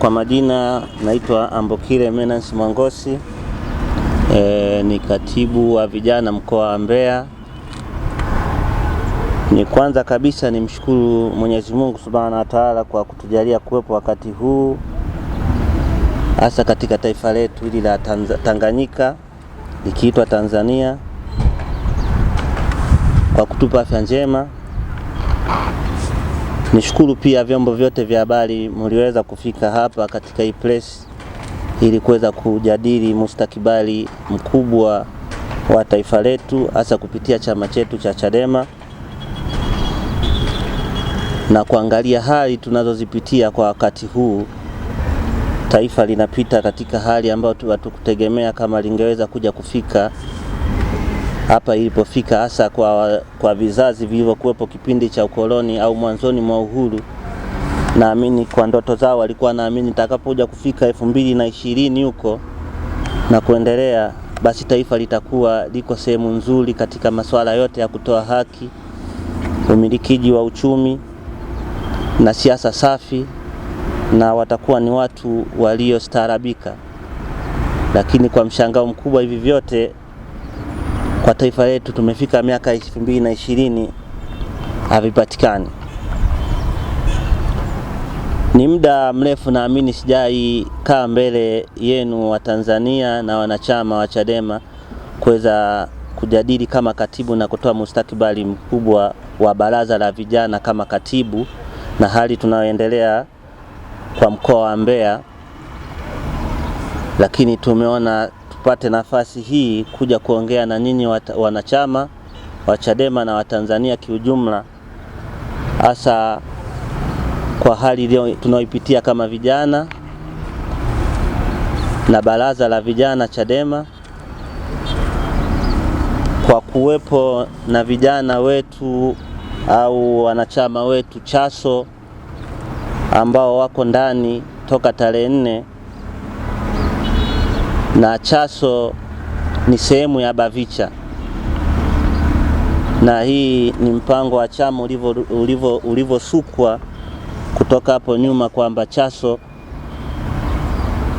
Kwa majina naitwa Ambokile Menansi Mwangosi, ni katibu wa vijana mkoa wa Mbeya. Ni kwanza kabisa nimshukuru Mwenyezi Mungu Subhanahu wa Ta'ala kwa kutujalia kuwepo wakati huu, hasa katika taifa letu hili la Tanganyika likiitwa Tanzania, kwa kutupa afya njema. Nishukuru pia vyombo vyote vya habari mliweza kufika hapa katika hii press ili kuweza kujadili mustakabali mkubwa wa taifa letu, hasa kupitia chama chetu cha Chadema, na kuangalia hali tunazozipitia kwa wakati huu. Taifa linapita katika hali ambayo hatukutegemea kama lingeweza kuja kufika hapa ilipofika, hasa kwa vizazi vilivyokuwepo kipindi cha ukoloni au mwanzoni mwa uhuru. Naamini kwa ndoto zao walikuwa naamini takapokuja kufika 2020 huko na kuendelea, basi taifa litakuwa liko sehemu nzuri katika masuala yote ya kutoa haki, umilikiji wa uchumi na siasa safi, na watakuwa ni watu waliostaarabika. Lakini kwa mshangao mkubwa, hivi vyote kwa taifa letu tumefika miaka 2020 havipatikani. Ni muda mrefu naamini sijai kaa mbele yenu wa Tanzania na wanachama wa Chadema kuweza kujadili kama katibu na kutoa mustakabali mkubwa wa baraza la vijana kama katibu na hali tunayoendelea kwa mkoa wa Mbeya. Lakini tumeona tupate nafasi hii kuja kuongea na nyinyi wanachama wa Chadema na wa Tanzania kiujumla, hasa kwa hali tunayoipitia kama vijana na baraza la vijana Chadema, kwa kuwepo na vijana wetu au wanachama wetu Chaso ambao wako ndani toka tarehe 4, na Chaso ni sehemu ya Bavicha, na hii ni mpango wa chama ulivyosukwa kutoka hapo nyuma kwamba Chaso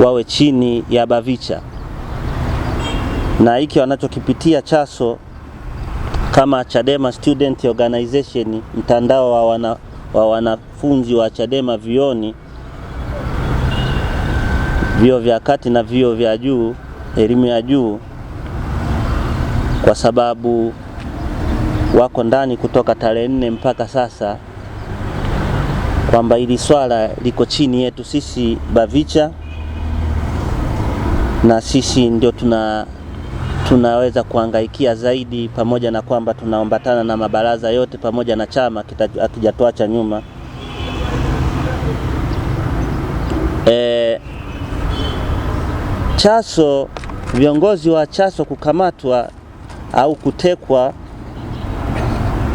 wawe chini ya Bavicha. Na hiki wanachokipitia Chaso kama Chadema Student Organization, mtandao wa wanafunzi wa Chadema vioni, vio vya kati na vio vya juu, elimu ya juu, kwa sababu wako ndani kutoka tarehe 4 mpaka sasa, kwamba ili swala liko chini yetu sisi Bavicha, na sisi ndio tunaweza kuhangaikia zaidi, pamoja na kwamba tunaombatana na mabaraza yote pamoja na chama akijatoacha nyuma. Chaso, viongozi wa Chaso kukamatwa au kutekwa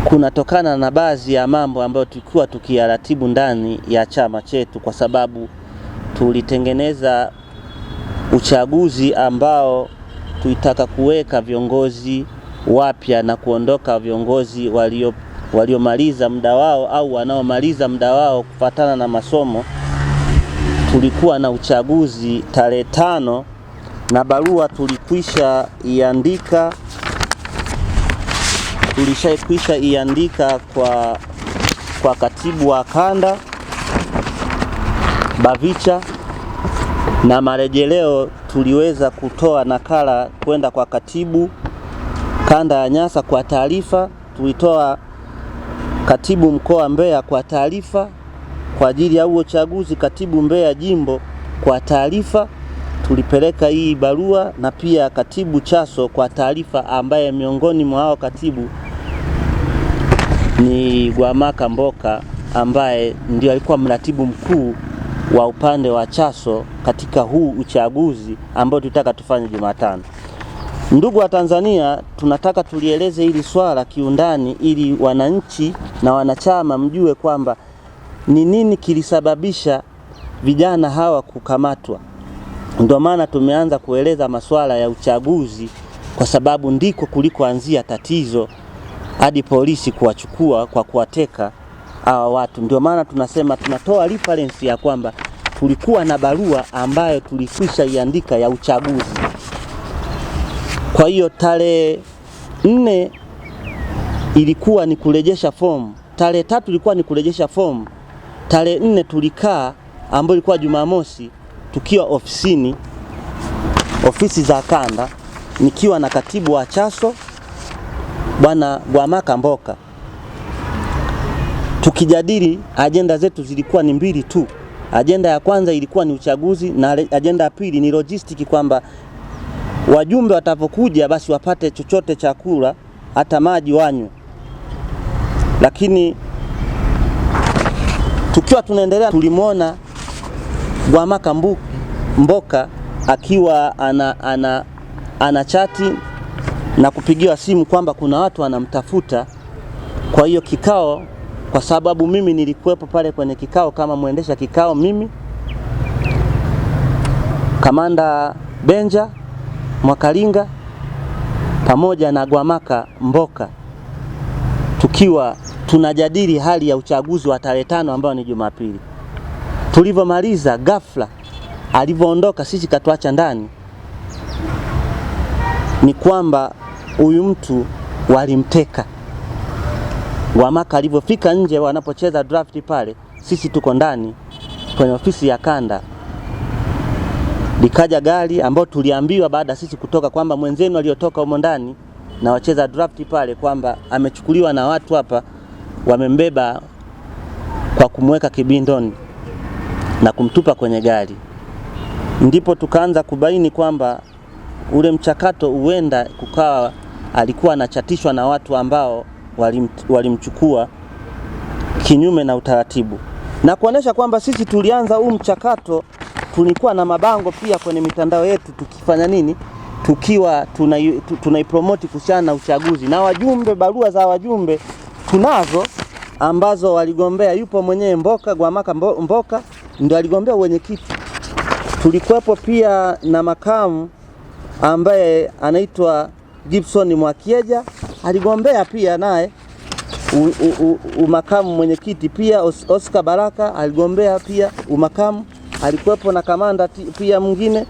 kunatokana na baadhi ya mambo ambayo tulikuwa tukiyaratibu ndani ya chama chetu, kwa sababu tulitengeneza uchaguzi ambao tulitaka kuweka viongozi wapya na kuondoka viongozi waliomaliza muda wao au wanaomaliza muda wao kufuatana na masomo. Tulikuwa na uchaguzi tarehe 5 na barua tulikwisha iandika kwa katibu wa kanda Bavicha, na marejeleo tuliweza kutoa nakala kwenda kwa katibu kanda ya Nyasa kwa taarifa. Tulitoa katibu mkoa Mbeya kwa taarifa kwa ajili ya uchaguzi, katibu Mbeya jimbo kwa taarifa. Tulipeleka hii barua, na pia katibu Chaso kwa taarifa, ambaye miongoni mwa hao katibu ni Gwamaka Mboka, ambaye ndio alikuwa mratibu mkuu wa upande wa Chaso katika huu uchaguzi ambao tutaka tufanye Jumatano. Ndugu wa Tanzania, tunataka tulieleze hili swala kiundani ili wananchi na wanachama mjue kwamba ni nini kilisababisha vijana hawa kukamatwa. Ndio maana tumeanza kueleza masuala ya uchaguzi, kwa sababu ndiko kulikoanzia tatizo hadi polisi kuwachukua kwa kuwateka hawa watu. Ndio maana tunasema tunatoa reference ya kwamba tulikuwa na barua ambayo tulikwisha iandika ya uchaguzi. Kwa hiyo tarehe 4 ilikuwa ni kurejesha fomu, tarehe 3 ilikuwa ni kurejesha fomu, tarehe 4 tulikaa, ambayo ilikuwa Jumamosi, tukiwa ofisini, ofisi za kanda, nikiwa na katibu wa Chaso Bwana Gwamaka Mboka, tukijadili. Agenda zetu zilikuwa ni 2 tu. Agenda ya kwanza ilikuwa ni uchaguzi, na agenda ya pili ni logistic, kwamba wajumbe watapokuja basi wapate chochote chakula, hata maji wanywe. Lakini tukiwa tunaendelea, tulimwona Gwamaka Mboka akiwa ana chati na kupigiwa simu kwamba kuna watu wanamtafuta. Kwa hiyo kikao, kwa sababu mimi nilikuwepo pale kwenye kikao kama muendesha kikao, mimi, Kamanda Benja Mwakalinga pamoja na Gwamaka Mboka, tukiwa tunajadili hali ya uchaguzi wa tarehe 5 ambao ni Jumapili. Tulivyomaliza, ghafla alivyoondoka, sisi katuacha ndani, ni kwamba huyu mtu walimteka. Gwamaka alivyofika nje wanapocheza draft pale, sisi tuko ndani kwenye ofisi ya kanda. Likaja gari ambao tuliambiwa baada sisi kutoka kwamba mwenzenu aliyotoka humo ndani na wacheza draft pale kwamba amechukuliwa na watu hapa, wamembeba kwa kumweka kibindoni na kumtupa kwenye gari. Ndipo tukaanza kubaini kwamba ule mchakato huenda kukawa alikuwa anachatishwa na watu ambao walimchukua kinyume na utaratibu, na kuonesha kwamba sisi tulianza huu mchakato. Tulikuwa na mabango pia kwenye mitandao yetu, tukifanya nini, tukiwa tunaipromote kuhusiana na uchaguzi, na wajumbe, barua za wajumbe tunazo ambazo waligombea. Yupo mwenyewe Mboka, Gwamaka Mboka ndio aligombea wenyekiti. Tulikuwepo pia na makamu ambaye anaitwa Gibson Mwakieja, aligombea pia naye umakamu mwenyekiti. Pia Oscar Baraka aligombea pia umakamu. Alikuwepo na kamanda pia mwingine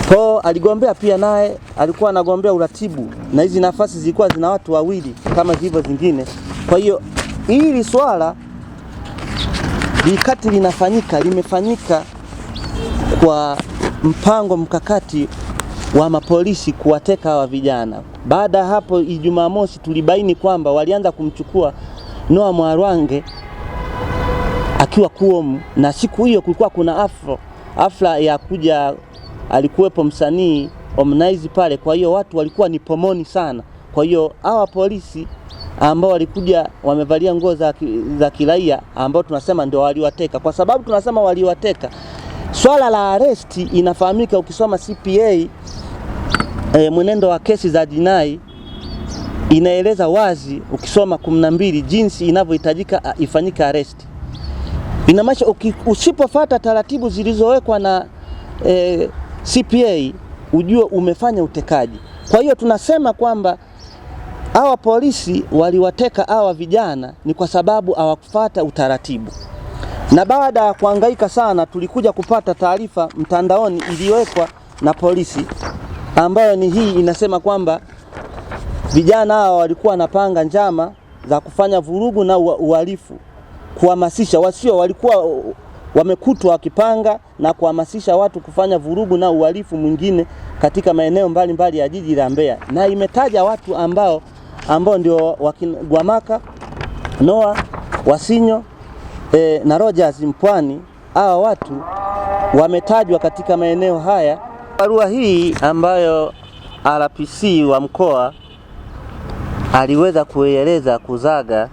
Paul aligombea pia, naye alikuwa anagombea uratibu, na hizi nafasi zilikuwa zina watu wawili kama hivyo zingine. Kwa hiyo hili swala likati limefanyika kwa mpango mkakati wa mapolisi kuwateka hawa vijana. Baada hapo Jumamosi tulibaini kwamba walianza kumchukua Noah Mwarwange akiwa kuomu, na siku hiyo kulikuwa kuna afla ya kuja, alikuwepo msanii Harmonize pale. Kwa hiyo watu walikuwa ni pomoni sana. Kwa hiyo hawa polisi ambao walikuja wamevalia nguo za kiraia, ambao tunasema ndio waliwateka. Kwa sababu tunasema waliwateka, swala la arresti inafahamika. Ukisoma CPA mwenendo wa kesi za jinai inaeleza wazi, ukisoma 12 jinsi inavyohitajika ifanyike arresti. Inamaanisha usipofuata taratibu zilizowekwa na CPA ujue umefanya utekaji. Kwa hiyo tunasema kwamba hawa polisi waliwateka hawa vijana ni kwa sababu hawakufuata utaratibu. Na baada ya kuhangaika sana, tulikuja kupata taarifa mtandaoni iliyowekwa na polisi, ambayo ni hii, inasema kwamba vijana hawa walikuwa wanapanga njama za kufanya vurugu na uhalifu, kuhamasisha walikuwa wamekutwa wakipanga na kuhamasisha watu kufanya vurugu na uhalifu mwingine katika maeneo mbalimbali ya jiji la Mbeya. Na imetaja watu ambao ndio Gwamaka, Noah, Wasinyo na Rogers Mpwani. Hawa watu wametajwa katika maeneo haya. Barua hii ambayo RPC wa mkoa aliweza kueleza kuzaga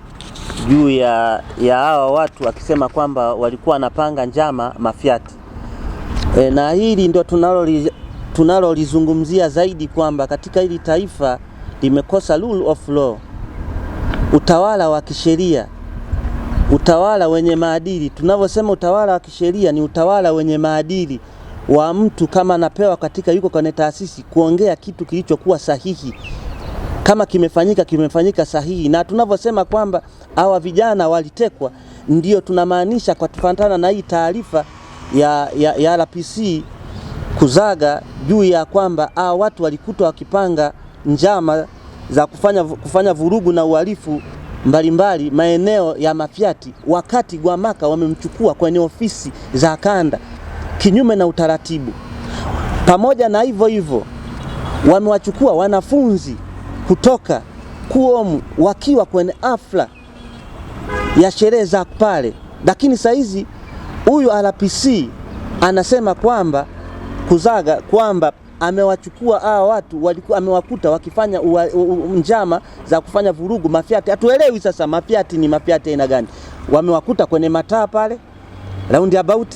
juu ya hawa watu, akisema kwamba walikuwa wanapanga njama mafiati. Na hili ndio tunalolizungumzia zaidi, kwamba katika hili taifa limekosa rule of law, utawala wa kisheria, utawala wenye maadili. Tunavyosema utawala wa kisheria ni utawala wenye maadili wa mtu kama anapewa yuko kwenye taasisi kuongea kitu kilichokuwa sahihi. Kama kimefanyika sahihi. Na tunavyosema kwamba hawa vijana walitekwa ndio tunamaanisha kwa kufuatana na hii taarifa ya RPC Kuzaga juu ya kwamba watu walikutwa wakipanga njama za kufanya vurugu na uhalifu mbalimbali maeneo ya Mafyati, wakati Gwamaka wamemchukua kwenye ofisi za kanda kinyume na utaratibu. Pamoja na hivyo wamewachukua wanafunzi kutoka Kuomu wakiwa kwenye afla ya sherehe za pale, lakini saizi huyu RPC anasema kwamba Kuzaga kwamba amewachukua watu walikuwa amewakuta wakifanya njama za kufanya vurugu Mafyati. Hatuelewi sasa Mafyati ni Mafyati aina gani. Wamewakuta kwenye mataa pale roundabout,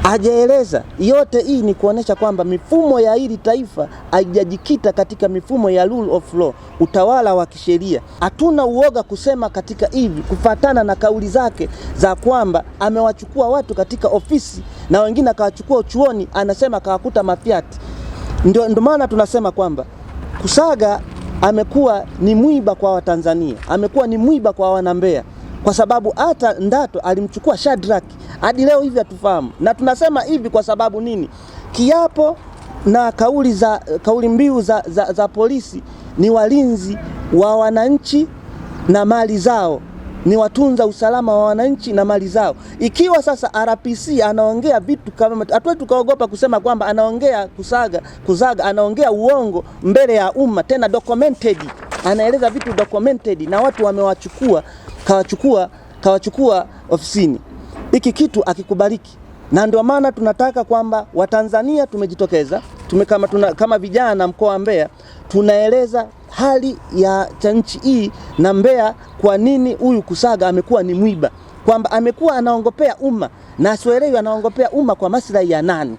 hajaeleza. Yote hii ni kuonesha kwamba mifumo ya hili taifa haijajikita katika mifumo ya rule of law, utawala wa kisheria. Hatuna uoga kusema katika hivi kufatana na kauli zake za kwamba amewachukua watu katika ofisi na wengine akawachukua chuoni, anasema kawakuta Mafyati. Ndio maana tunasema kwamba Kusaga amekuwa ni mwiba kwa Watanzania, amekuwa ni mwiba kwa Wanambeya, kwa sababu hata Ndato alimchukua Shadrack, hadi leo hivi hatufahamu. Na tunasema hivi kwa sababu nini? Kiapo na kauli mbiu za polisi ni walinzi wa wananchi na mali zao, ni watunza usalama wa wananchi na mali zao. Ikiwa sasa RPC anaongea vitu kama, hatuwezi tukaogopa kusema kwamba anaongea Kuzaga anaongea uongo mbele ya umma, tena documented, anaeleza vitu documented na watu wamewachukua kawachukua ofisini. Hiki kitu akikubaliki, na ndio maana tunataka kwamba Watanzania tumejitokeza, kama vijana mkoa wa Mbeya tunaeleza hali ya nchi hii na Mbeya, kwa nini huyu Kusaga amekuwa ni mwiba, kwamba amekuwa anaongopea umma na asielewi anaongopea umma kwa maslahi ya nani,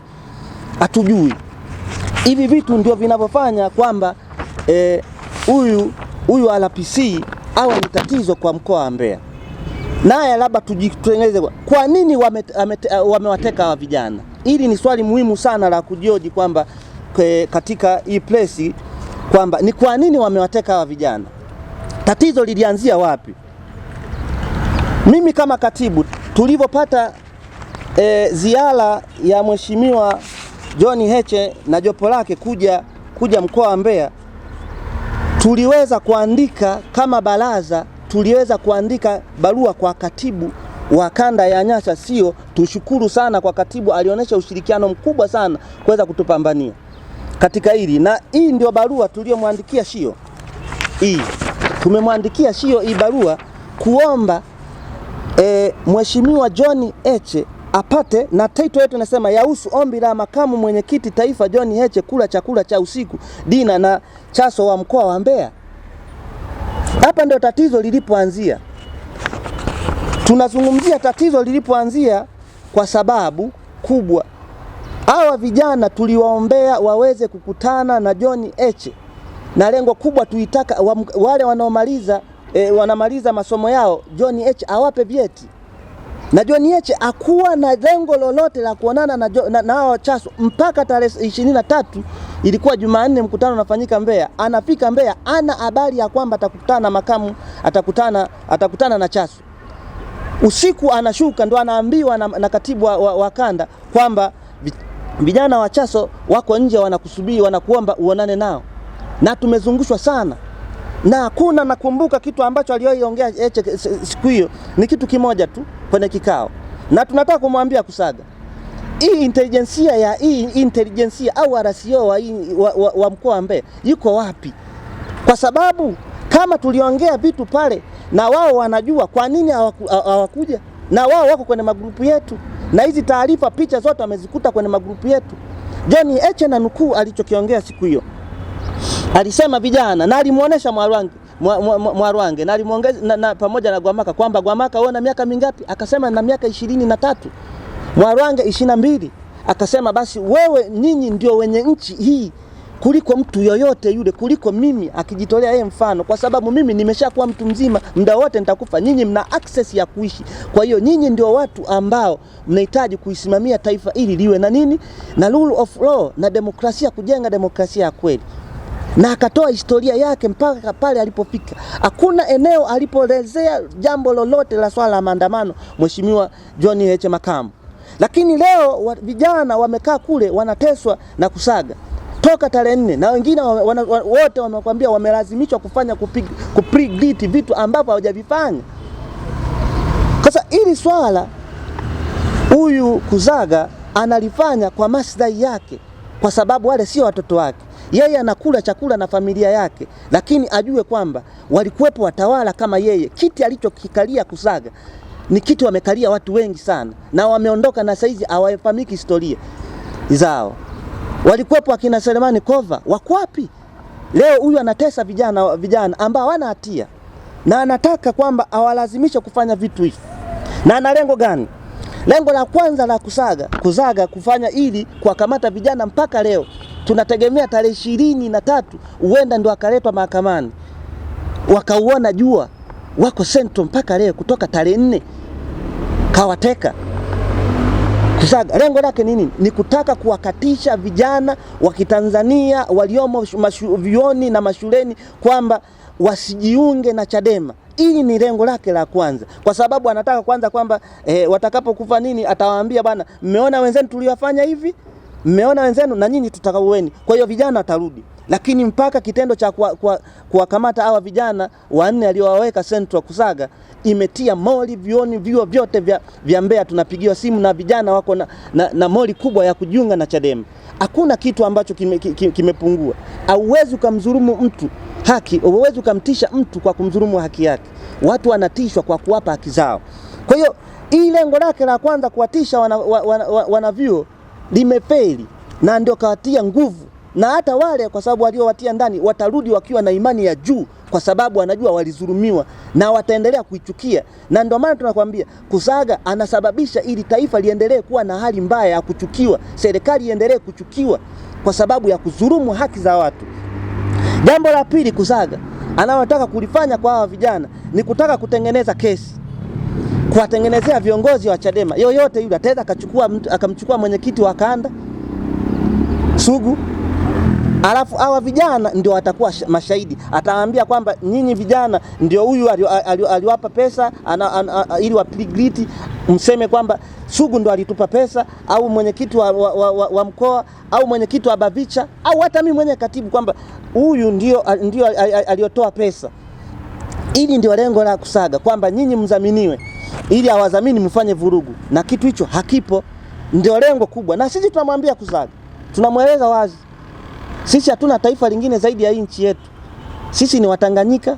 hatujui. Hivi vitu ndio vinavyofanya kwamba huyu RPC awe ni tatizo kwa mkoa wa Mbeya. Naye labda tujitengeneze kwa nini wamewateka hawa vijana. Hili ni swali muhimu sana la kujioji kwamba katika hii place kwamba ni kwa nini wamewateka hawa vijana. Tatizo lilianzia wapi? Mimi kama katibu tulivyopata ziara ya Mheshimiwa John Heche na jopo lake kuja mkoa wa Mbeya, tuliweza kuandika kama baraza, tuliweza kuandika barua kwa katibu wa kanda ya Nyasa. Sio, tushukuru sana kwa katibu, alionyesha ushirikiano mkubwa sana kuweza kutupambania katika hili. Na hii ndio barua tuliyomwandikia Shio. Tumemwandikia Shio hii barua kuomba Mheshimiwa John Heche apate, na title yetu inasema yahusu ombi la makamu mwenyekiti taifa John Heche kula chakula cha usiku dina na Chaso wa mkoa wa Mbeya. Hapa ndio tatizo lilipoanzia. Tunazungumzia tatizo lilipoanzia kwa sababu kubwa. Hawa vijana tuliwaombea waweze kukutana na John Heche, na lengo kubwa tuitaka wale wanamaliza masomo yao John Heche awape vyeti. Na John Heche hakuwa na lengo lolote la kuonana na hao Chaso mpaka tarehe 23 ilikuwa Jumanne, mkutano unafanyika Mbeya. Anafika Mbeya ana habari ya kwamba atakutana na makamu, atakutana na Chaso. Usiku anashuka ndo anaambiwa na katibu wa kanda kwamba vijana wa Chaso wako nje wanakusubiri, wanakuomba uonane nao. Na tumezungushwa sana. Na hakuna, nakumbuka kitu ambacho aliyoiongea Heche siku hiyo ni kitu kimoja tu kwenye kikao. Na tunataka kumwambia Kusaga, hii intelijensia au RCO wa mkoa wa Mbeya yuko wapi? Kwa sababu kama tuliongea vitu pale na wao wanajua, kwa nini hawakuja? Na wao wako kwenye magrupu yetu, na hizi taarifa picha zote wamezikuta kwenye magrupu yetu. John Heche na nukuu alichokiongea siku hiyo, alisema vijana, na alimuonesha Mwarwange na alimuongeza na pamoja na Gwamaka kwamba Gwamaka wewe na miaka mingapi? Akasema na miaka 23. Mwarwange 22. Akasema basi wewe, nyinyi ndio wenye nchi hii kuliko mtu yoyote yule, kuliko mimi, akijitolea yeye mfano, kwa sababu mimi nimeshakuwa mtu mzima, muda wote nitakufa, nyinyi mna access ya kuishi. Kwa hiyo nyinyi ndio watu ambao mnahitaji kuisimamia taifa ili liwe na nini, na rule of law na demokrasia, kujenga demokrasia ya kweli. na akatoa historia yake mpaka pale alipofika. Hakuna eneo alipoelezea jambo lolote la swala la maandamano Mheshimiwa John Heche Makamu. Lakini leo vijana wamekaa kule wanateswa na kusaga toka tarehe 4, na wengine wote wamekwambia wamelazimishwa kufanya kupreglit vitu ambavyo hawajavifanya. Sasa ili swala huyu Kuzaga analifanya kwa maslahi yake, kwa sababu wale sio watoto wake. Yeye anakula chakula na familia yake, lakini ajue kwamba walikuwepo watawala kama yeye. Kiti alichokikalia Kuzaga ni kiti wamekalia watu wengi sana, na wameondoka na saizi hawafahamiki historia zao. Walikuwepo akina Selemani Kova, wako wapi? Leo huyu anatesa vijana ambao hawana hatia, na anataka kwamba awalazimishe kufanya vitu hivi. Na ana lengo gani? Lengo la kwanza la Kuzaga kufanya ili kuwakamata vijana. Mpaka leo tunategemea tarehe 23 huenda ndio akaletwa mahakamani, wakauona jua, wako sentro mpaka leo kutoka tarehe 4 kawateka. Kuzaga lengo lake nini? Ni kutaka kuwakatisha vijana wa Kitanzania waliomo vioni na mashuleni kwamba wasijiunge na Chadema. Hili ni lengo lake la kwanza, kwa sababu anataka kwanza kwamba watakapokufa nini atawaambia bwana, mmeona wenzenu tuliwafanya hivi, mmeona wenzenu na nyinyi tutakaueni. Kwa hiyo vijana atarudi. Lakini mpaka kitendo cha kuwakamata hawa vijana 4 aliowaweka Central Kuzaga imetia moli vioni vyote vya Mbeya. Tunapigiwa simu na vijana wako na moli kubwa ya kujiunga na Chadema. Hakuna kitu ambacho kimepungua. Hauwezi kumdhulumu mtu haki, hauwezi kumtisha mtu kwa kumdhulumu haki yake. Watu wanatishwa kwa kuwapa haki zao. Kwa hiyo hii lengo lake la kwanza kuwatisha wanavyuo limefeli, na ndio kawatia nguvu. Na hata wale, kwa sababu waliowatia ndani watarudi wakiwa na imani ya juu, kwa sababu wanajua walizulumiwa na wataendelea kuichukia. Na ndio maana tunakwambia Kuzaga anasababisha ili taifa liendelee kuwa na hali mbaya ya kuchukiwa, serikali iendelee kuchukiwa kwa sababu ya kudhulumu haki za watu. Jambo la pili Kuzaga anayotaka kulifanya kwa hawa vijana ni kutaka kutengeneza kesi, kuwatengenezea viongozi wa Chadema. Yoyote yule ataweza akamchukua mwenyekiti wa kanda Sugu, alafu hawa vijana ndio watakuwa mashahidi. Atawaambia kwamba nyinyi vijana ndio huyu aliwapa pesa ili wapligliti, mseme kwamba Sugu ndio alitupa pesa, au mwenyekiti wa mkoa, au mwenyekiti wa Bavicha, au hata mimi mwenye katibu, kwamba huyu ndio aliotoa pesa. Ili ndio lengo la Kuzaga, kwamba nyinyi mzaminiwe ili awazamini mfanye vurugu, na kitu hicho hakipo. Ndio lengo kubwa. Na sisi tunamwambia Kuzaga, tunamweleza wazi, sisi hatuna taifa lingine zaidi ya nchi yetu. Sisi ni Watanganyika,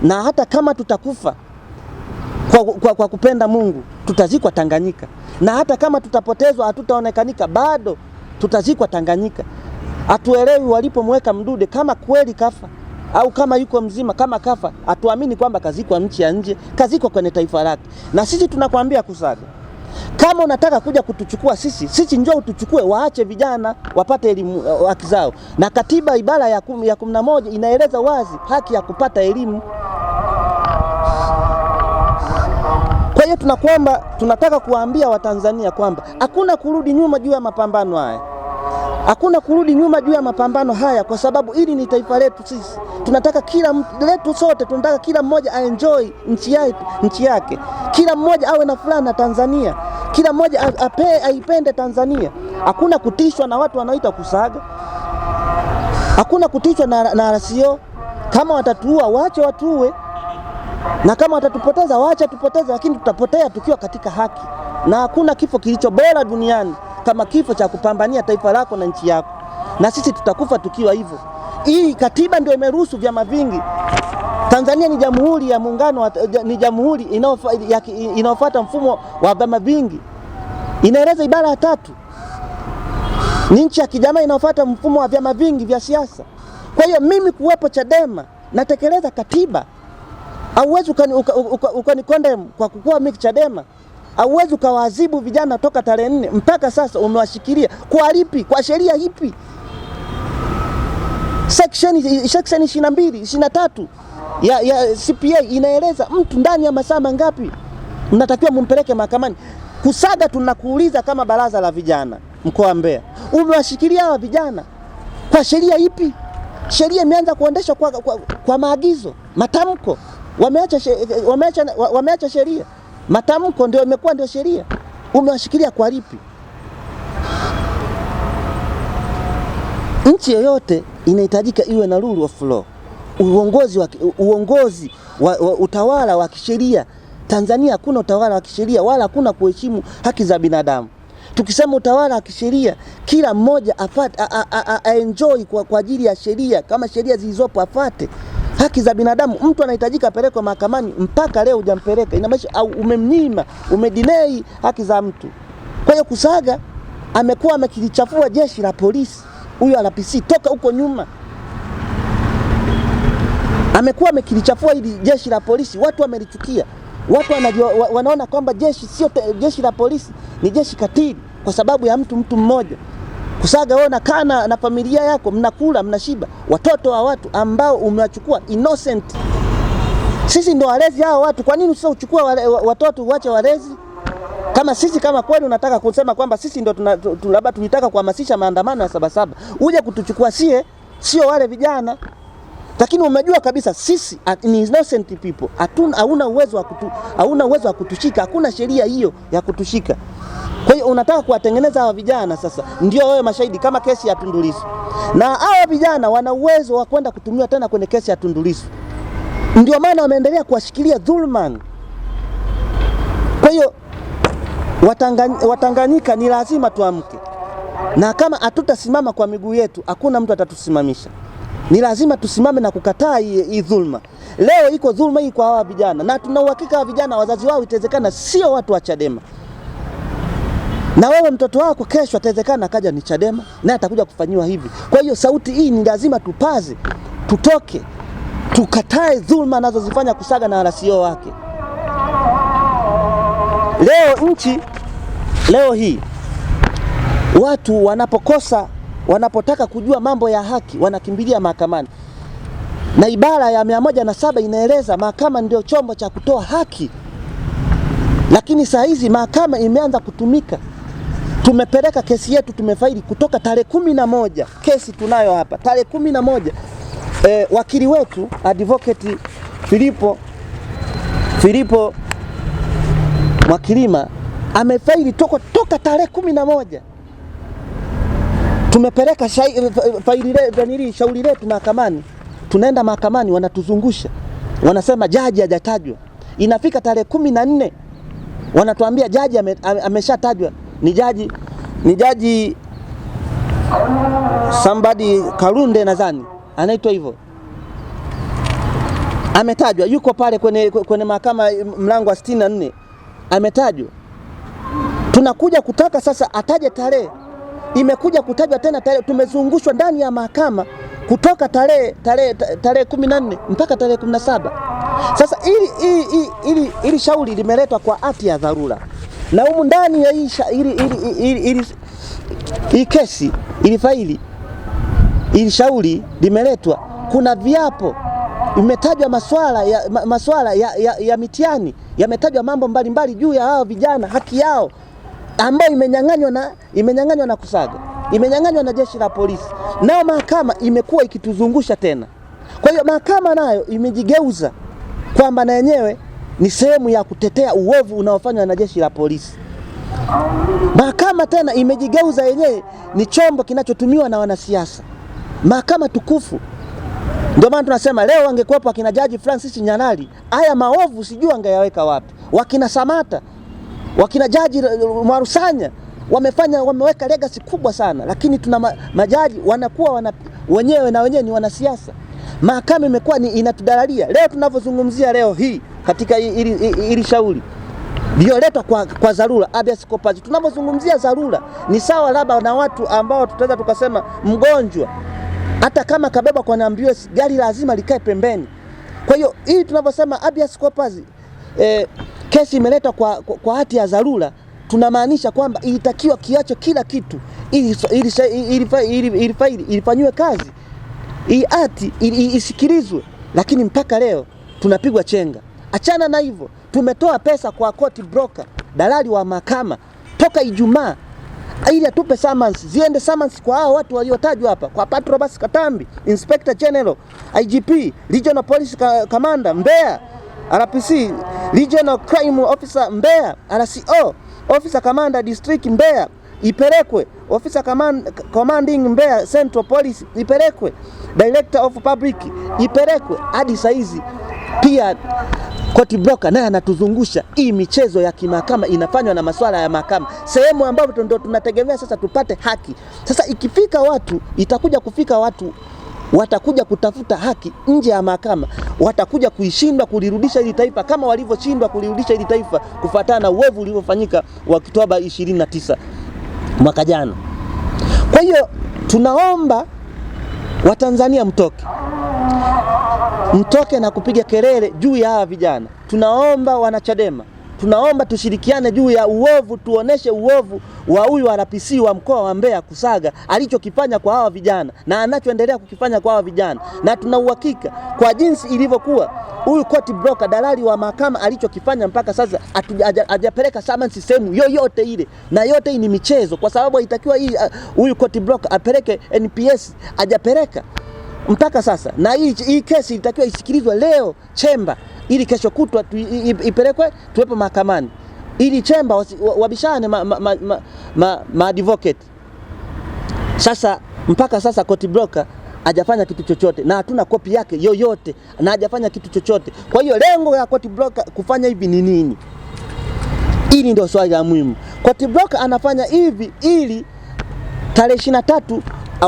na hata kama tutakufa kwa kupenda Mungu, tutazikwa Tanganyika. Na hata kama tutapotezwa, hatutaonekanika, bado tutazikwa Tanganyika. Hatuelewi walipomweka Mdude, kama kweli kafa au kama yuko mzima. Kama kafa, hatuamini kwamba kazikwa nchi ya nje, kazikwa kwenye taifa lake. Na sisi tunakwambia Kuzaga, kama unataka kuja kutuchukua sisi njoo utuchukue, waache vijana wapate elimu, haki zao. Na katiba ibara ya 11 inaeleza wazi haki ya kupata elimu. Kwa hiyo tunataka kuwaambia Watanzania kwamba hakuna kurudi nyuma juu ya mapambano haya. Hakuna kurudi nyuma juu ya mapambano haya, kwa sababu hili ni taifa letu sisi. Tunataka tunataka kila mmoja aenjoy nchi yake. Kila mmoja awe na furaha na Tanzania. Kila mmoja aipende Tanzania. Hakuna kutishwa na watu wanaoita Kuzaga. Hakuna kutishwa na RCO. Kama watatuua, waache watuue. Na kama watatupoteza, waache tupoteze, lakini tutapotea tukiwa katika haki. Na hakuna kifo kilicho bora duniani kama kifo cha kupambania taifa lako na nchi yako. Na sisi tutakufa tukiwa hivyo. Hii katiba ndio imeruhusu vyama vingi. Tanzania ni jamhuri ya muungano, ni jamhuri inayofuata mfumo wa vyama vingi. Inaeleza ibara ya 3. Ni nchi ya kijamaa inayofuata mfumo wa vyama vingi vya siasa. Kwa hiyo mimi kuwepo Chadema natekeleza katiba. Hauwezi ukanikondem kwa kukua mimi Chadema. Hauwezi ukawaadhibu vijana toka tarehe 4 mpaka sasa umewashikilia. Kwa lipi? Kwa sheria ipi? Section 22, 23 ya CPA inaeleza mtu ndani ya masaa mangapi mnatakiwa mumpeleke mahakamani. Kuzaga tunakuuliza kama baraza la vijana mkoa wa Mbeya, umewashikilia hawa vijana kwa sheria ipi? sheria imeanza kuendeshwa kwa maagizo, matamko. Wameacha sheria, matamko ndio imekuwa ndio sheria. Umewashikilia kwa lipi? Nchi yoyote inahitajika iwe na rule of law, uongozi wa utawala wa kisheria. Tanzania hakuna utawala wa kisheria wala hakuna kuheshimu haki za binadamu. Tukisema utawala wa kisheria, kila mmoja enjoy kwa ajili ya sheria, kama sheria zilizopo afate. Haki za binadamu, mtu anahitajika apelekwe mahakamani, mpaka leo hujampeleka, inamaanisha au umemnyima, umedinei haki za mtu. Kwa hiyo Kusaga amekuwa amekilichafua jeshi la polisi, huyo RPC toka huko nyuma. Amekuwa amekilichafua hili jeshi la polisi, watu wamelichukia. Watu wanaona kwamba jeshi sio jeshi la polisi, ni jeshi katili kwa sababu ya mtu mmoja. Kusaga wewe unakaa na familia yako, mnakula, mnashiba. Watoto wa watu ambao umewachukua innocent. Sisi ndo walezi hao watu. Kwa nini usio uchukua watoto uache walezi? Kama sisi kama kweli unataka kusema kwamba sisi ndo labda tulitaka kuhamasisha maandamano ya Sabasaba, uje kutuchukua sio wale vijana. Lakini umejua kabisa sisi ni innocent people. Hauna uwezo wa kutushika, hakuna sheria hiyo ya kutushika. Kwa hiyo unataka kuwatengeneza hawa vijana sasa ndio wewe mashahidi kama kesi ya Tundu Lissu. Na hawa vijana wana uwezo wa kwenda kutumiwa tena kwenye kesi ya Tundu Lissu. Ndio maana wameendelea kuwashikilia dhulman. Kwa hiyo Watanganyika ni lazima tuamke. Na kama hatutasimama kwa miguu yetu, hakuna mtu atatusimamisha. Ni lazima tusimame na kukataa hii dhulma. Leo iko dhulma hii kwa hawa vijana, na tuna uhakika hawa vijana wazazi wao itawezekana sio watu wa Chadema. Na wewe mtoto wako kesho atawezekana akaja ni Chadema na atakuja kufanyiwa hivi. Kwa hiyo sauti hii ni lazima tupaze, tutoke, tukatae dhulma anazozifanya Kusaga na RCO wake. Leo hii watu wanapotaka kujua mambo ya haki wanakimbilia mahakamani. Na ibara ya 107 inaeleza mahakama ndio chombo cha kutoa haki. Lakini saa hizi mahakama imeanza kutumika. Tumepeleka kesi yetu, tumefaili kutoka tarehe 11. Kesi tunayo hapa tarehe 11. Wakili wetu advocate Filipo Mwakilima amefaili toka tarehe 11. Tumepeleka shauri letu mahakamani. Tunaenda mahakamani, wanatuzungusha, wanasema jaji hajatajwa. Inafika tarehe 14 wanatuambia jaji ameshatajwa. Ni jaji somebody Kalunde nadhani anaitwa hivyo, ametajwa, yuko pale kwenye mahakama mlango wa 64 ametajwa. Tunakuja kutaka sasa ataje tarehe, imekuja kutajwa tena tarehe. Tumezungushwa ndani ya mahakama kutoka tarehe 14 mpaka tarehe 17. Sasa ili shauri limeletwa kwa hati ya dharura, na humu ndani ya hii kesi ili shauri limeletwa, kuna viapo, imetajwa masuala ya mitihani, yametajwa mambo mbalimbali juu ya hao vijana, haki yao ambayo imenyang'anywa na Kusaga, imenyang'anywa na jeshi la polisi. Nao mahakama imekuwa ikituzungusha tena. Kwa hiyo mahakama nayo imejigeuza kwamba na yenyewe ni sehemu ya kutetea uovu unaofanywa na jeshi la polisi. Mahakama tena imejigeuza yenyewe ni chombo kinachotumiwa na wanasiasa. Mahakama tukufu. Ndio maana tunasema leo wangekuwepo akina Jaji Francis Nyalali, haya maovu sijui angeyaweka wapi. Wakina Samata, wakina Jaji Marusanya wameweka legacy kubwa sana, lakini tuna majaji wanakuwa wenyewe ni wanasiasa. Mahakama imekuwa inatudalalia. Leo tunavyozungumzia leo hii katika ili shauri ndio letwa kwa dharura, habeas corpus. Tunavyozungumzia dharura ni sawa labda na watu ambao tutaweza tukasema mgonjwa, hata kama kabeba kwa ambulance, gari lazima likae pembeni. Kwa hiyo hii tunavyosema habeas corpus, kesi imeletwa kwa hati ya dharura, tunamaanisha kwamba ilitakiwa kiacho kila kitu ili ilifanywe kazi, hii hati isikilizwe. Lakini mpaka leo tunapigwa chenga. Achana na hivyo, tumetoa pesa kwa court broker, dalali wa mahakama toka Ijumaa. ili atupe summons, ziende summons kwa hao watu waliotajwa hapa, kwa Patrobas Katambi, Inspector General, IGP, Regional Police Commander Mbeya, RPC, Regional Crime Officer Mbeya, RCO, Officer Commander District Mbeya ipelekwe, Officer Commanding Mbeya Central Police ipelekwe, Director of Public ipelekwe. Hadi saizi pia court broker naye anatuzungusha hii michezo ya kimahakama inafanywa na masuala ya mahakama, sehemu ambapo ndio tunategemea sasa tupate haki. Sasa ikifika watu, itakuja kufika watu watakuja kutafuta haki nje ya mahakama, watakuja kuishindwa kulirudisha hili taifa kama walivyoshindwa kulirudisha hili taifa kufuatana na uovu uliofanyika wa Oktoba 29 mwaka jana. Kwa hiyo tunaomba Watanzania mtoke na kupiga kelele juu ya hawa vijana. Tunaomba wanachadema, tunaomba tushirikiane juu ya uovu, tuoneshe uovu wa huyu RPC wa mkoa wa Mbeya Kusaga alichokifanya kwa hawa vijana na anachoendelea kukifanya kwa hawa vijana, na tuna uhakika kwa jinsi ilivyokuwa huyu court broker dalali wa mahakama alichokifanya mpaka sasa hajapeleka summons sehemu yoyote ile, na yote hii ni michezo, kwa sababu itakiwa hii huyu court broker apeleke NPS, hajapeleka mpaka sasa. Na hii kesi itakiwa isikilizwe leo chemba, ili kesho kutwa ipelekwe tuwepo mahakamani, ili chemba wabishane advocate. Sasa mpaka sasa court broker hajafanya kitu chochote na hatuna kopi yake yoyote, na hajafanya kitu chochote. Kwa hiyo lengo ya court broker kufanya hivi ni nini? Hili ndio swali la muhimu. Court broker anafanya hivi ili tarehe 23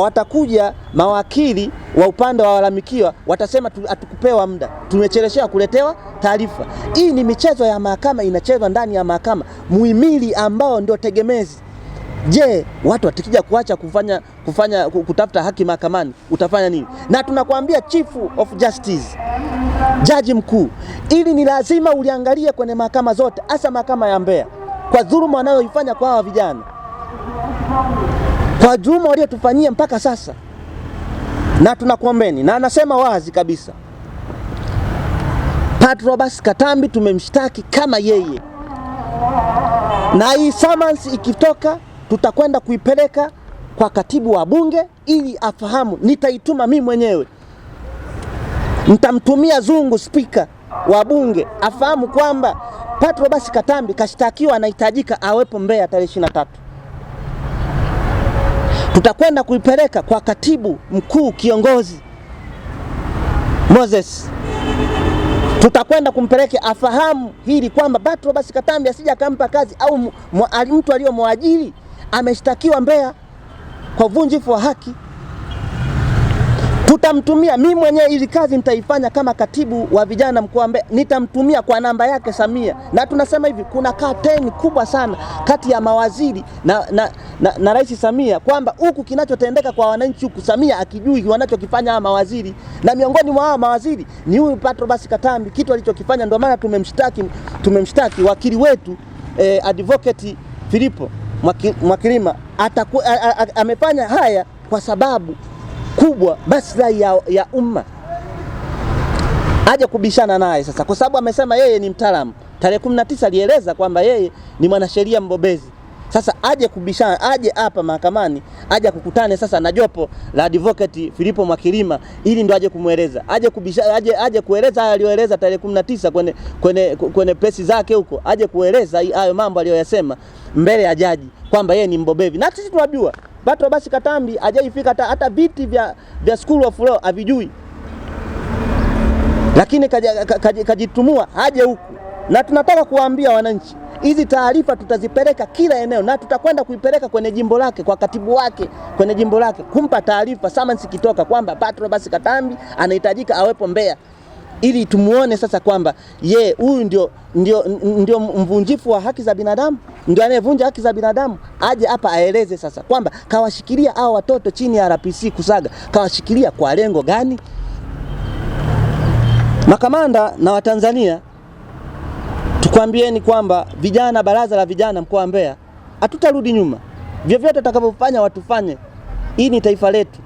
watakuja mawakili wa upande wa walalamikiwa, watasema hatukupewa muda, tumecheleshwa kuletewa taarifa. Hii ni michezo ya mahakama, inachezwa ndani ya mahakama, muhimili ambao ndio tegemezi. Je, watu watakija kuacha kutafuta haki mahakamani, utafanya nini? Na tunakuambia Chief of Justice, jaji mkuu, ili ni lazima uliangalie kwenye mahakama zote, hasa mahakama ya Mbeya, kwa dhuluma wanayoifanya kwa hawa vijana, kwa dhuluma waliotufanyia mpaka sasa. Na tunakuombeni, na anasema wazi kabisa, Patrobas Katambi tumemshtaki kama yeye, na hii summons ikitoka tutakwenda kuipeleka kwa katibu wa bunge ili afahamu. Nitaituma mimi mwenyewe, nitamtumia Zungu speaker wa bunge afahamu kwamba Patrobas Katambi kashtakiwa, anahitajika awepo Mbeya tarehe 23. Tutakwenda kuipeleka kwa katibu mkuu kiongozi Moses, tutakwenda kumpeleka afahamu hili kwamba Patrobas Katambi asija akampa kazi au mtu aliyomwajiri ameshtakiwa Mbeya kwa uvunjifu wa haki. Tutamtumia mimi mwenyewe, ili kazi nitaifanya kama katibu wa vijana mkoa wa Mbeya, nitamtumia kwa namba yake Samia. Na tunasema hivi, kuna kateni kubwa sana kati ya mawaziri na Rais Samia, kwamba huku kinachotendeka kwa wananchi huku Samia akijui wanachokifanya hawa mawaziri, na miongoni mwa hawa mawaziri ni huyu Patrobas Katambi, kitu alichokifanya. Ndio maana tumemshtaki wakili wetu advocate Filipo Mwakilima amefanya haya kwa sababu kubwa, maslahi ya umma. Aje kubishana naye sasa, kwa sababu amesema yeye ni mtaalamu. Tarehe 19 alieleza kwamba yeye ni mwanasheria mbobezi. Sasa aje kubishana, aje hapa mahakamani, aje kukutane sasa na jopo la advocate Filipo Mwakilima, ili ndo aje kumueleza, aje kubishana, aje kueleza aliyoeleza tarehe 19 kwenye press zake huko, aje kueleza hayo mambo aliyoyasema mbele ya jaji kwamba yeye ni mbobevi. Na sisi tunajua Patrobas Katambi hajaifika hata viti vya School of Law havijui, lakini kajitumua aje huku. Na tunataka kuwaambia wananchi, hizi taarifa tutazipeleka kila eneo, na tutakwenda kuipeleka kwenye jimbo lake kwa katibu wake kwenye jimbo lake, kumpa taarifa summons kitoka kwamba Patrobas Katambi anahitajika awepo Mbeya, ili tumuone sasa kwamba huyu ndio mvunjifu wa haki za binadamu, ndio anayevunja haki za binadamu. Aje hapa aeleze sasa kwamba kawashikilia hao watoto chini ya RPC Kusaga, kawashikilia kwa lengo gani? Makamanda na Watanzania, tukwambieni kwamba vijana, baraza la vijana mkoa wa Mbeya, hatutarudi nyuma. Vyovyote tutakavyofanya watufanye. Hii ni taifa letu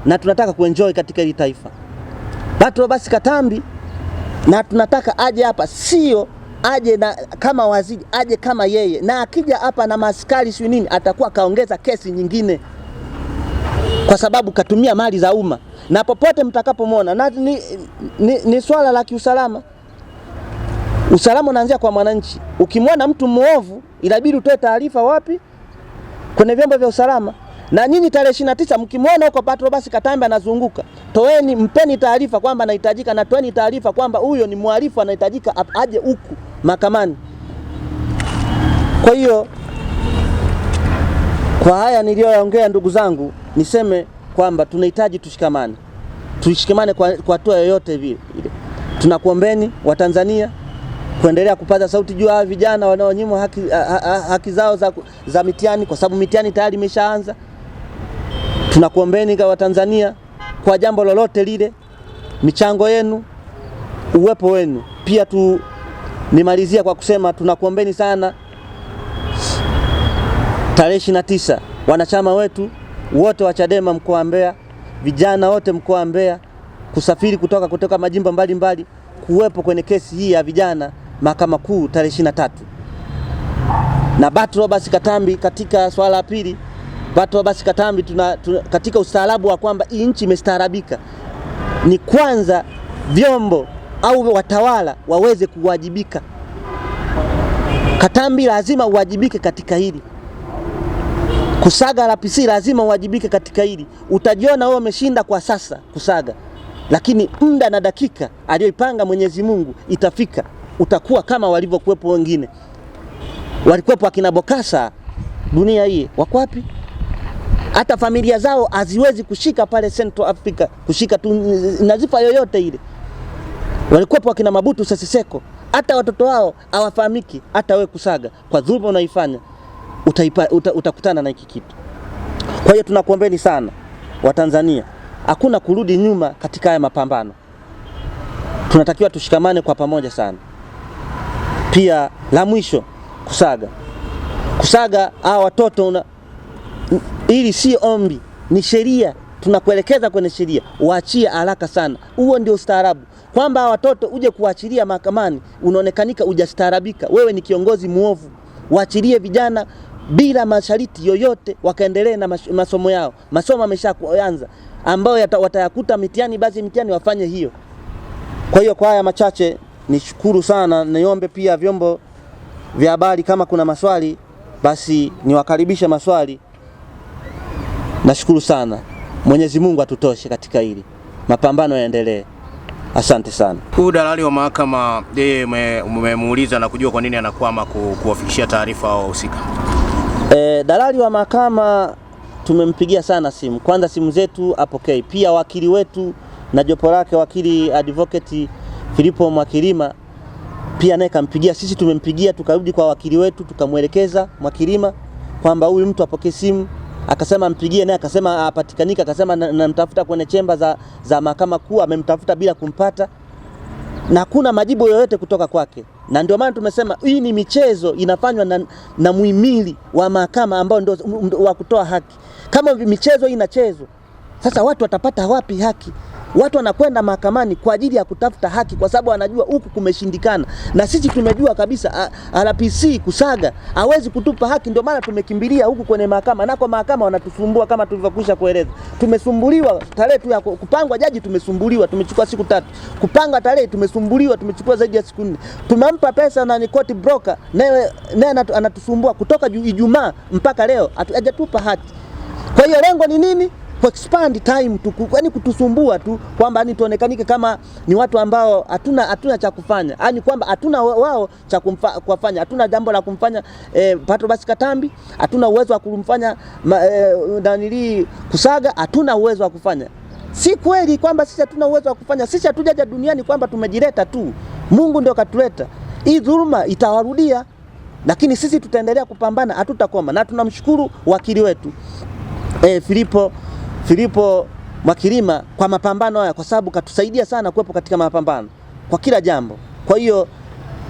na tunataka kuenjoy katika hili taifa. Patrobas Katambi, na tunataka aje hapa, sio aje na kama waziri, aje kama yeye, na akija hapa na maskari sio nini, atakuwa kaongeza kesi nyingine kwa sababu katumia mali za umma. Na popote mtakapomwona, na ni swala la kiusalama. Usalama unaanzia kwa mwananchi. Ukimwona mtu muovu, inabidi utoe taarifa wapi? Kwenye vyombo vya usalama. Na nyinyi tarehe 29 mkimwona huko Patrobas Katambi anazunguka, toeni, mpeni taarifa kwamba anahitajika, na toeni taarifa kwamba huyo ni mhalifu anahitajika aje huku mahakamani. Kwa hiyo kwa haya niliyoongea, ndugu zangu, niseme kwamba tunahitaji tushikamane. Tushikamane kwa hatua yoyote vile. Tunakuombeni Watanzania kuendelea kupaza sauti juu ya vijana wanaonyimwa haki zao za mitihani, kwa sababu mitihani tayari imeshaanza. Tunakuombeni kwa Watanzania kwa jambo lolote lile, michango yenu, uwepo wenu. Pia nimalizia kwa kusema tunakuombeni sana tarehe 29 wanachama wetu wote wa Chadema mkoa wa Mbeya, vijana wote mkoa wa Mbeya kusafiri kutoka majimbo mbalimbali kuwepo kwenye kesi hii ya vijana Mahakama Kuu tarehe 23. Na Patrobas Katambi katika swala la pili, Patrobas Katambi katika ustaarabu wa kwamba hii nchi imestaarabika, ni kwanza vyombo au watawala waweze kuwajibika. Katambi lazima uwajibike katika hili. Kusaga RPC lazima uwajibike katika hili. Utajiona wewe umeshinda kwa sasa kusaga, lakini muda na dakika aliyoipanga Mwenyezi Mungu itafika, utakuwa kama walivyokuepo wengine. Walikuepo akina Bokassa, dunia hii wako wapi? Hata familia zao haziwezi kushika pale Central Africa, kushika tu nazifa yoyote ile. Walikuepo akina Mobutu Sese Seko, hata watoto wao hawafahamiki. Hata wewe kusaga kwa dhuluma unaifanya, utakutana na hiki kitu. Kwa hiyo tunakuombeni sana Watanzania, hakuna kurudi nyuma katika haya mapambano. Tunatakiwa tushikamane kwa pamoja sana. Pia la mwisho, kusaga hawa watoto ili si ombi, ni sheria. Tunakuelekeza kwenye sheria, uachie haraka sana. Huo ndio ustaarabu. Kwamba watoto uje kuachilia mahakamani unaonekanika hujastaarabika, wewe ni kiongozi muovu. Waachilie vijana bila masharti yoyote, wakaendelee na masomo yao. Masomo yameshaanza ambao watayakuta mitihani, basi mitihani wafanye hiyo. Kwa hiyo kwa haya machache nishukuru sana. Niombe pia vyombo vya habari kama kuna maswali basi niwakaribishe maswali. Nashukuru sana. Mwenyezi Mungu atutoshe katika hili. Mapambano yaendelee. Asante sana. Huyu dalali wa mahakama yeye umemuuliza na kujua kwa nini anakwama kuwafikishia taarifa hao wahusika? Dalali wa mahakama tumempigia sana simu. Kwanza simu zetu apokee. Pia wakili wetu na jopo lake, wakili advocate Filipo Mwakilima pia naye kampigia. Sisi tumempigia, tukarudi kwa wakili wetu tukamwelekeza Mwakilima kwamba huyu mtu apokee simu. Akasema mpigie, naye akasema apatikanika, akasema namtafuta kwenye chemba za Mahakama Kuu. Amemtafuta bila kumpata na hakuna majibu yoyote kutoka kwake. Na ndio maana tumesema hii ni michezo inafanywa na muhimili wa mahakama ambao ndio wa kutoa haki. Kama michezo hii inachezwa, sasa watu watapata wapi haki? Watu wanakwenda mahakamani kwa ajili ya kutafuta haki kwa sababu wanajua huku kumeshindikana. Na sisi tumejua kabisa RPC kusaga hawezi kutupa haki, ndio maana tumekimbilia huku kwenye mahakama. Na kwa mahakama wanatusumbua kama tulivyokwisha kueleza. Tumesumbuliwa tarehe tu ya kupangwa jaji, tumesumbuliwa, tumechukua siku 3. Kupanga tarehe tumesumbuliwa, tumechukua zaidi ya siku 4. Tumempa pesa na ni court broker, naye anatusumbua kutoka Ijumaa mpaka leo hajatupa haki. Kwa hiyo lengo ni nini? Ku expand time tu, yani kutusumbua tu kwamba ni tuonekanike kama ni watu ambao hatuna cha kufanya. Yani kwamba hatuna wao cha kufanya, hatuna jambo la kumfanya Patrobas Katambi, hatuna uwezo wa kumfanya kusaga, hatuna uwezo wa kufanya. Si kweli kwamba sisi hatuna uwezo wa kufanya. Sisi hatujaja duniani kwamba tumejileta tu. Mungu ndio katuleta. Hii dhuluma itawarudia, lakini sisi tutaendelea kupambana, hatutakoma. Na tunamshukuru wakili wetu Filipo Mwakilima kwa mapambano haya, kwa sababu katusaidia sana kuwepo katika mapambano kwa kila jambo. Kwa hiyo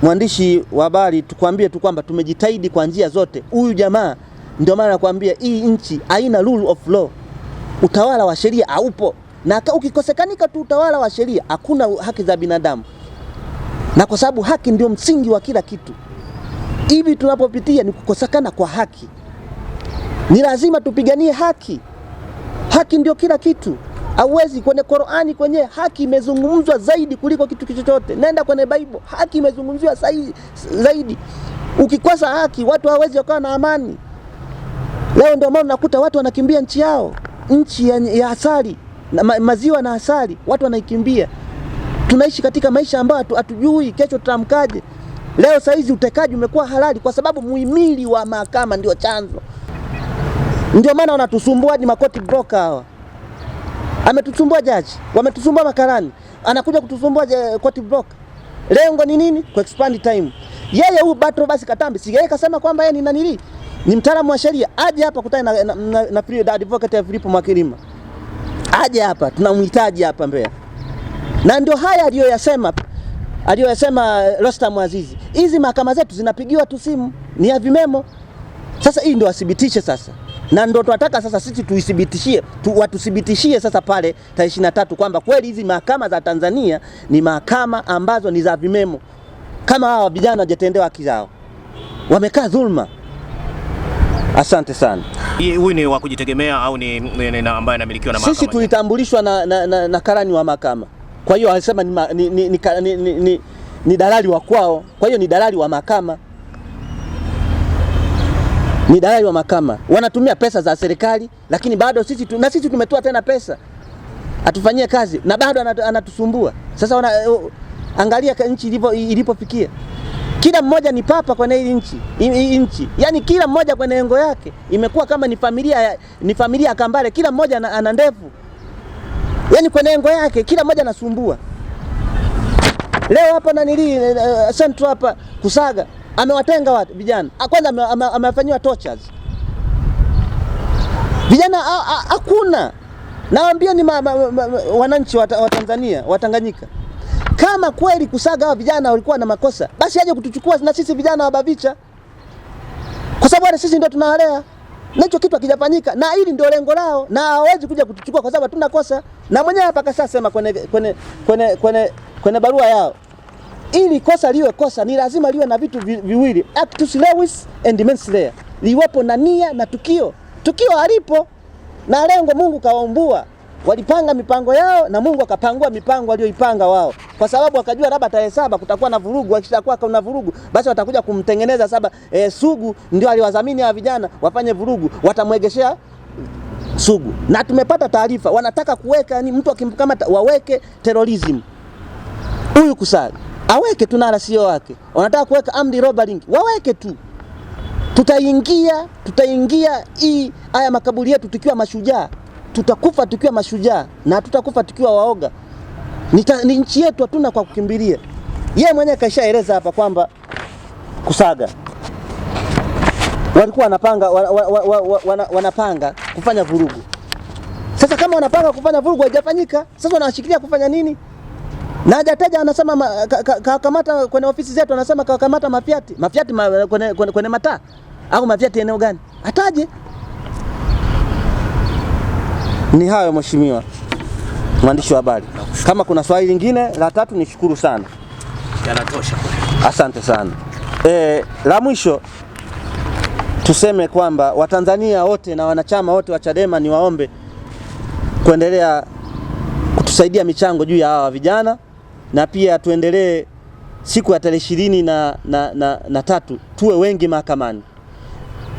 mwandishi wa habari, tukwambie tu kwamba tumejitahidi kwa njia zote. Huyu jamaa ndio maana nakwambia hii nchi haina rule of law. Utawala wa sheria haupo. Na ukikosekanika tu utawala wa sheria, hakuna haki za binadamu. na kwa sababu haki ndio msingi wa kila kitu. Hivi tunapopitia ni kukosekana kwa haki. Ni lazima tupiganie haki. Haki ndio kila kitu. Hauwezi, kwenye Qur'ani kwenye haki imezungumzwa zaidi kuliko kitu chochote. Nenda kwenye Bible, haki imezungumziwa zaidi. Ukikosa haki, watu hawawezi kuwa na amani. Leo ndio maana nakuta watu wanakimbia nchi yao, nchi ya asali, maziwa na asali, watu wanaikimbia. Tunaishi katika maisha ambayo hatujui kesho tutamkaje. Leo saizi utekaji umekuwa halali kwa sababu muhimili wa mahakama ndio chanzo. Ndio maana wanatusumbua hadi makoti broker hawa. Ametusumbua jaji, wametusumbua makarani, anakuja kutusumbua koti broker. Lengo ni nini? Ku expand time. Yeye huyu Batro basi Katambi, si yeye kasema kwamba yeye ni nanili? Ni mtaalamu wa sheria. Aje hapa kutana na advocate Philip Mwakilima. Aje hapa, tunamhitaji hapa Mbeya. Na ndio haya aliyosema Rostam Azizi. Hizi mahakama zetu zinapigiwa tu simu, ni ya vimemo. Sasa hii ndio athibitishe sasa. Na ndio tunataka sasa sisi tuithibitishie, watuthibitishie sasa pale tarehe 23 kwamba kweli hizi mahakama za Tanzania ni mahakama ambazo ni za vimemo. Kama hawa vijana hawajatendewa haki zao, wamekaa dhulma. Asante sana. Huyu ni wa kujitegemea au ni ambaye anamilikiwa na mahakama? Sisi tulitambulishwa na karani wa mahakama. Kwa hiyo alisema ni dalali wa kwao. Kwa hiyo ni dalali wa mahakama. Ni dalali wa mahakama. Wanatumia pesa za serikali, lakini bado sisi tumetoa tena pesa atufanyie kazi na bado anatusumbua. Sasa angalia nchi ilipofikia. Kila mmoja ni papa kwenye hii nchi. Yaani kila mmoja kwenye engo yake. Imekuwa kama ni familia ya Kambale, kila mmoja ana ndevu. Yaani kwenye engo yake kila mmoja anasumbua. Leo hapa Central hapa Kusaga amewatenga watu vijana. Kwanza amefanywa tortures. Vijana hakuna. Naambia ni wananchi wa Tanzania, wa Tanganyika. Kama kweli Kusaga hao vijana walikuwa na makosa, basi aje kutuchukua na sisi vijana wa Bavicha. Kwa sababu sisi ndio tunawalea. Na hicho kitu hakijafanyika, na hili ndio lengo lao, na hawezi kuja kutuchukua kwa sababu hatuna kosa. Na mwenyewe hapa kasema kwenye barua yao, ili kosa liwe kosa ni lazima liwe na vitu viwili, actus reus and mens rea. Liwepo na nia na tukio. Tukio halipo na lengo Mungu kawaumbua. Walipanga mipango yao na Mungu akapangua mipango aliyoipanga wao. Kwa sababu wakajua labda tarehe 7 kutakuwa na vurugu, wakishakuwa kuna vurugu, basi watakuja kumtengeneza Sugu ndio aliwadhamini hawa vijana wafanye vurugu, watamwegeshea Sugu. Na tumepata taarifa wanataka kuweka ni mtu akimkamata waweke terrorism. Huyu Kusaga aweke tu na rasio wake. Wanataka kuweka amri robbery, waweke tu. Tutaingia haya makaburi yetu tukiwa mashujaa. Tutakufa tukiwa mashujaa na tutakufa tukiwa waoga. Ni nchi yetu, hatuna kwa kukimbilia. Yeye mwenyewe kaishaeleza hapa kwamba Kusaga walikuwa wanapanga kufanya vurugu. Sasa kama wanapanga kufanya vurugu haijafanyika, sasa wanashikilia kufanya nini? Na hajataja, anasema kakamata kwenye ofisi zetu, anasema kakamata mafiati kwenye mataa au mafiati eneo gani? Ataje. Ni hayo mheshimiwa mwandishi wa habari. Kama kuna swali lingine la tatu nishukuru sana. Yanatosha. Asante sana. La mwisho tuseme kwamba Watanzania wote na wanachama wote wa Chadema ni waombe kuendelea kutusaidia michango juu ya hawa vijana, na pia tuendelee siku ya tarehe 23 tuwe wengi mahakamani.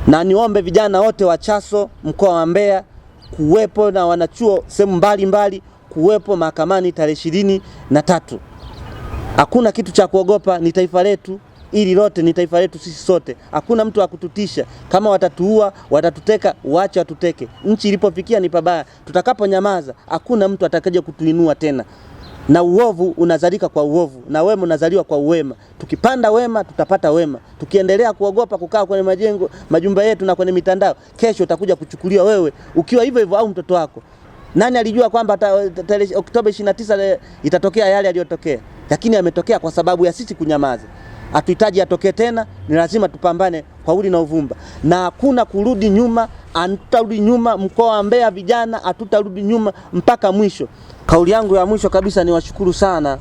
Na niombe vijana wote wa Chaso mkoa wa Mbeya kuwepo na wanachuo sehemu mbalimbali kuwepo mahakamani tarehe 23. Hakuna kitu cha kuogopa, ni taifa letu, ili lote ni taifa letu sisi sote. Hakuna mtu wa kututisha. Kama watatuua, watatuteka, waache watuteke. Nchi ilipofikia ni pabaya. Tutakaponyamaza, hakuna mtu atakaje kutuinua tena. Na uovu unazalika kwa uovu, na wema unazaliwa kwa uwema. Tukipanda wema, tutapata wema. Tukiendelea kuogopa kukaa kwenye majumba yetu na kwenye mitandao, kesho utakuja kuchukuliwa wewe ukiwa hivyo hivyo au mtoto wako. Nani alijua kwamba Oktoba 29 itatokea yale yaliyotokea? Lakini yametokea kwa sababu ya sisi kunyamaza. Hatuhitaji atokee tena, ni lazima tupambane kwa udi na uvumba. Na hakuna kurudi nyuma, hatutarudi nyuma. Mkoa wa Mbeya vijana hatutarudi nyuma mpaka mwisho. Kauli yangu ya mwisho kabisa ni washukuru sana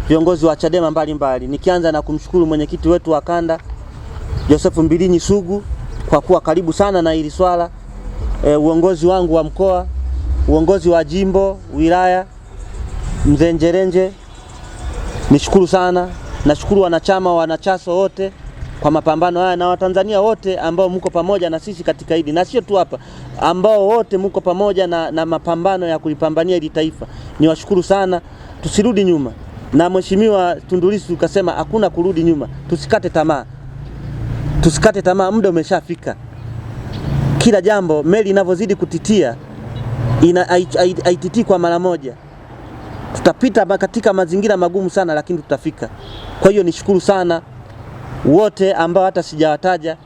viongozi wa Chadema mbalimbali, nikianza na kumshukuru mwenyekiti wetu wa kanda Joseph Mbilinyi Sugu kwa kuwa karibu sana na hili swala, uongozi wangu wa mkoa, uongozi wa jimbo, wilaya, Mzee Njerenje, nishukuru sana. Nashukuru wanachaso wote kwa mapambano haya na Watanzania wote ambao mko pamoja na sisi katika hili, na sio tu hapa, ambao wote mko pamoja na mapambano ya kulipambania hili taifa. Niwashukuru sana, tusirudi nyuma. Na Mheshimiwa Tundu Lissu ukasema hakuna kurudi nyuma, tusikate tamaa. Tusikate tamaa, muda umeshafika. Kila jambo meli inavyozidi kutitia haititii kwa mara moja. Tutapita katika mazingira magumu sana, lakini tutafika. Kwa hiyo nishukuru sana wote ambao hata sijawataja.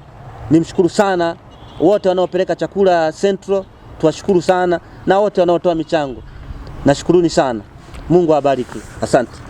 Nimshukuru sana wote wanaopeleka chakula Central, tuwashukuru sana, na wote wanaotoa michango. Nashukuruni sana. Mungu awabariki. Asante.